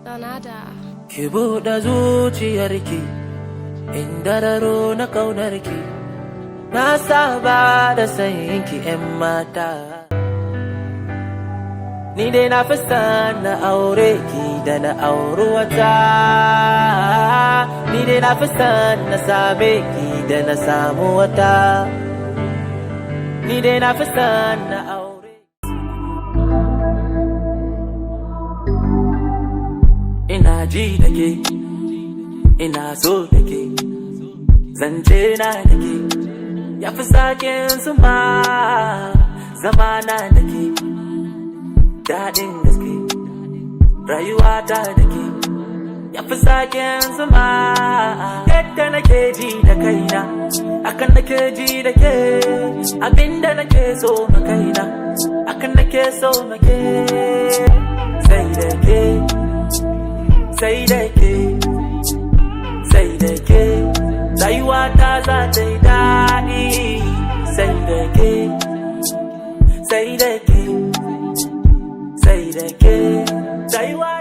Donada. Ki buɗe zuciyarki, in dararo na ƙaunarki, na saba da sanki 'yan mata. Ni dai na fi son na aure ki da na auri wata. Ni dai na fi son na same ki da na samu wata. Ni dai na fi son na aure. Ina ji da ke, ina so da ke, zance na da ke, ya fi sakin zuma, zamana da ke, daɗin gaske, rayuwata da ke, ya fi sakin zuma. Yadda nake ji da kaina, akan nake ji da ke, abinda nake so ma kaina, akan nake so ma ke. Sai da ke, sai da ke, sai da ke, rayuwata za ta yi daɗi. Sai da ke, sai da ke, sai da ke, rayuwa